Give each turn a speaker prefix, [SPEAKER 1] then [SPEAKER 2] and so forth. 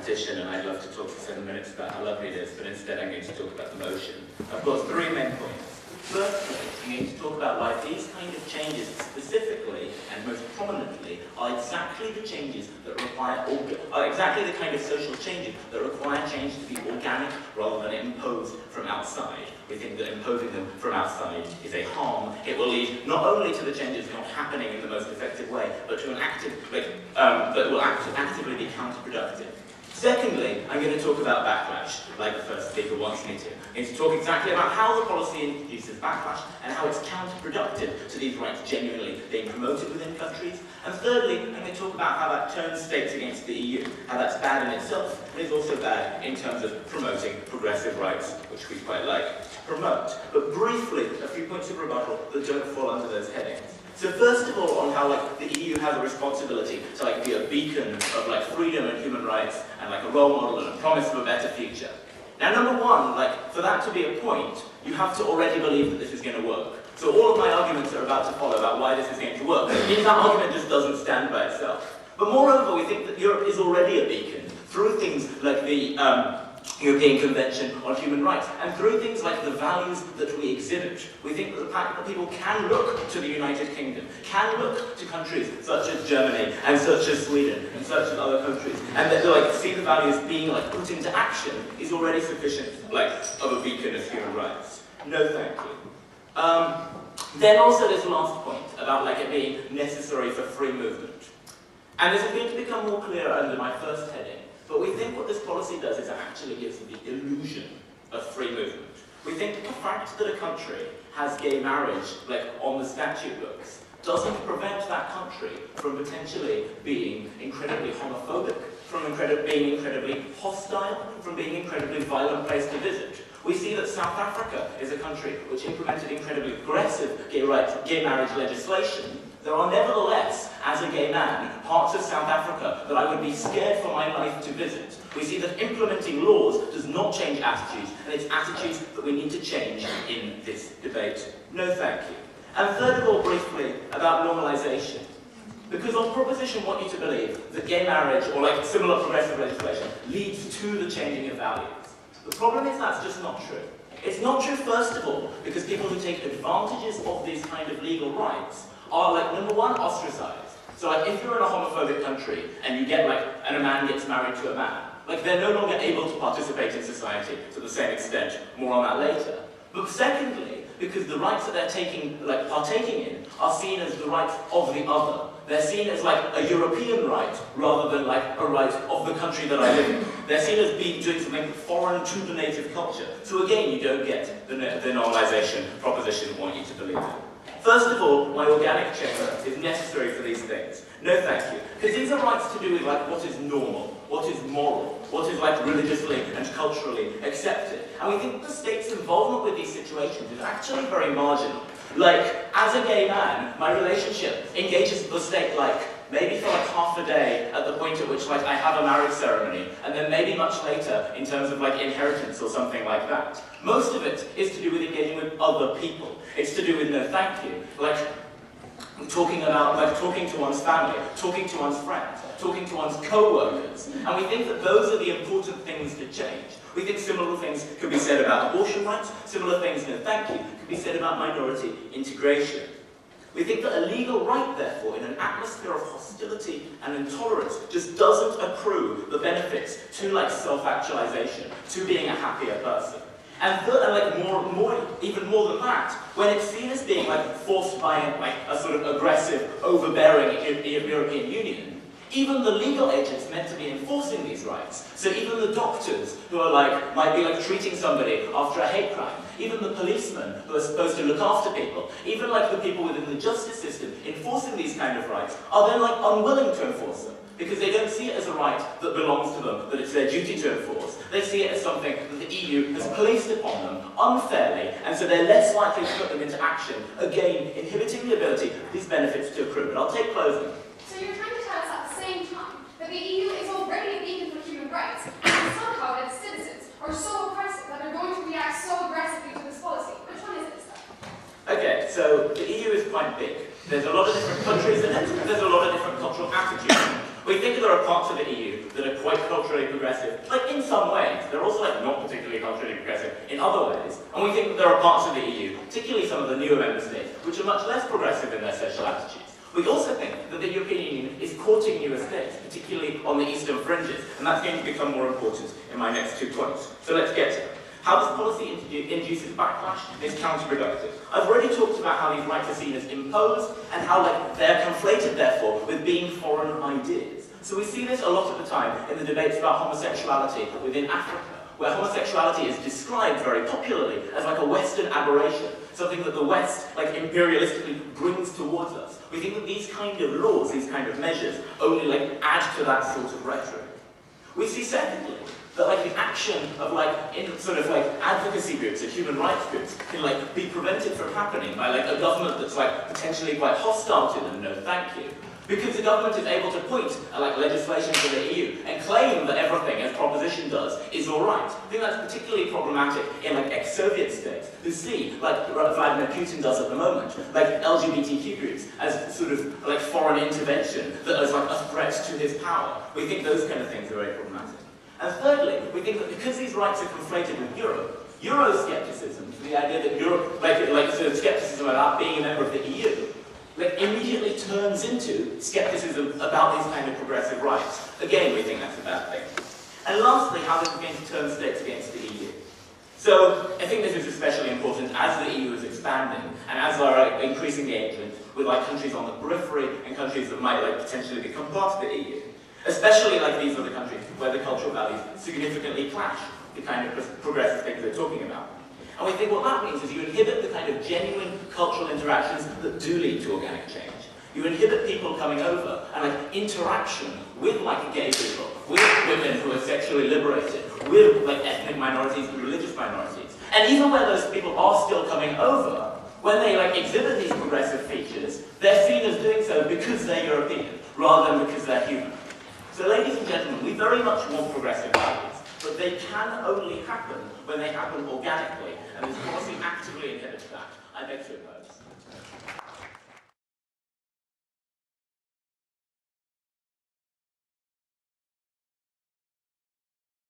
[SPEAKER 1] petition, and I'd love to talk for 7 minutes about how lovely it is, but instead I'm going to talk about the motion. I've got 3 main points. Firstly, I'm going to talk about why these kind of changes specifically and most prominently are exactly the changes that require, exactly the kind of social changes that require change to be organic rather than imposed from outside. We think that imposing them from outside is a harm. It will lead not only to the changes not happening in the most effective way, but to an active, that will actively be counterproductive. Secondly, I'm going to talk about backlash, like the first speaker wants me to. I'm going to talk exactly about how the policy introduces backlash and how it's counterproductive to these rights genuinely being promoted within countries. And thirdly, I'm going to talk about how that turns states against the EU, how that's bad in itself, but is also bad in terms of promoting progressive rights, which we quite like to promote. But briefly, a few points of rebuttal that don't fall under those headings. So first of all, on how the EU has a responsibility to be a beacon of freedom and human rights and a role model and a promise of a better future. Now, number one, for that to be a point, you have to already believe that this is going to work. So all of my arguments are about to follow about why this is going to work. Means that argument just doesn't stand by itself. But moreover, we think that Europe is already a beacon through things like the European Convention on Human Rights, and through things like the values that we exhibit. We think that the fact that people can look to the United Kingdom, can look to countries such as Germany, and such as Sweden, and such as other countries, and that they see the values being put into action is already sufficient of a beacon of human rights. No thank you. Then also this last point about it being necessary for free movement. And this is going to become more clear under my first heading. But we think what this policy does is it actually gives the illusion of free movement. We think that the fact that a country has gay marriage, on the statute books, doesn't prevent that country from potentially being incredibly homophobic, from being incredibly hostile, from being an incredibly violent place to visit. We see that South Africa is a country which implemented incredibly aggressive gay marriage legislation. There are nevertheless, as a gay man, parts of South Africa that I would be scared for my life to visit. We see that implementing laws does not change attitudes, and it's attitudes that we need to change in this debate. No thank you. And third of all, briefly, about normalisation. Because on proposition want you to believe that gay marriage, or similar progressive legislation, leads to the changing of values. The problem is that's just not true. It's not true, first of all, because people who take advantages of these kind of legal rights are, number one, ostracized. So, if you're in a homophobic country and you get, and a man gets married to a man, they're no longer able to participate in society to the same extent. More on that later. But secondly, because the rights that they're partaking in are seen as the rights of the other. They're seen as a European right rather than a right of the country that I live in. They're seen as doing something foreign to the native culture. So again, you don't get the normalisation proposition want you to believe in. First of all, my organic chamber is necessary for these things. No thank you. Because these are rights to do with what is normal, what is moral, what is religiously and culturally accepted. And we think the state's involvement with these situations is actually very marginal. As a gay man, my relationship engages the state maybe for half a day at the point at which I have a marriage ceremony, and then maybe much later in terms of inheritance or something like that. Most of it is to do with engaging with other people. It's to do with no thank you. Talking to one's family, talking to one's friends, talking to one's co-workers. And we think that those are the important things to change. We think similar things could be said about abortion rights, similar things, no thank you, could be said about minority integration. We think that a legal right, therefore, in an atmosphere of hostility and intolerance, just doesn't accrue the benefits to self-actualization, to being a happier person. And even more than that, when it's seen as being forced by a sort of aggressive, overbearing European Union, even the legal agents meant to be enforcing these rights. So even the doctors who are might be treating somebody after a hate crime, even the policemen who are supposed to look after people, even the people within the justice system enforcing these kind of rights, are then unwilling to enforce them. Because they don't see it as a right that belongs to them, that it's their duty to enforce. They see it as something that the EU has placed upon them unfairly, and so they're less likely to put them into action, again, inhibiting the ability for these benefits to accrue. But I'll take closing.
[SPEAKER 2] So you're trying to tell us at the same time that the EU is already a beacon for human rights, and somehow that its citizens are so oppressive that they're going to react so aggressively to this policy. Which one is it, sir?
[SPEAKER 1] Okay, so the EU is quite big. There's a lot of different countries in it, there's a lot of different cultural attitudes. We think that there are parts of the EU that are quite culturally progressive, like in some ways. They're also like not particularly culturally progressive in other ways. And we think that there are parts of the EU, particularly some of the newer member states, which are much less progressive in their social attitudes. We also think that the European Union is courting newer states, particularly on the eastern fringes, and that's going to become more important in my next 2 points. So let's get to it. How this policy induces backlash is counterproductive. I've already talked about how these rights are seen as imposed, and how they're conflated, therefore, with being foreign ideas. So we see this a lot of the time in the debates about homosexuality within Africa, where homosexuality is described very popularly as like a Western aberration, something that the West, like imperialistically, brings towards us. We think that these kind of laws, these kind of measures, only like add to that sort of rhetoric. We see, secondly, that like the action of advocacy groups or human rights groups can like be prevented from happening by like a government that's like potentially quite hostile to them. No, thank you. Because the government is able to point at like legislation for the EU and claim that everything, as proposition does, is all right. I think that's particularly problematic in like ex-Soviet states who see, like Vladimir Putin does at the moment, like LGBTQ groups as sort of like foreign intervention that is like a threat to his power. We think those kind of things are very problematic. And thirdly, we think that because these rights are conflated with Euroscepticism, the idea that Europe, sort of skepticism about being a member of the EU, immediately turns into skepticism about these kind of progressive rights. Again, we think that's a bad thing. And lastly, how this is going to turn states against the EU. So, I think this is especially important as the EU is expanding, and as there are increasing engagement with countries on the periphery and countries that might potentially become part of the EU. Especially these other countries where the cultural values significantly clash the kind of progressive things they're talking about. And we think what that means is you inhibit the kind of genuine cultural interactions that do lead to organic change. You inhibit people coming over and interaction with gay people, with women who are sexually liberated, with ethnic minorities and religious minorities. And even where those people are still coming over, when they exhibit these progressive features, they're seen as doing so because they're European, rather than because they're human. So ladies and gentlemen, we very much want progressive values, but they can only happen when they happen organically, and this policy actively inhibits that. I beg to oppose.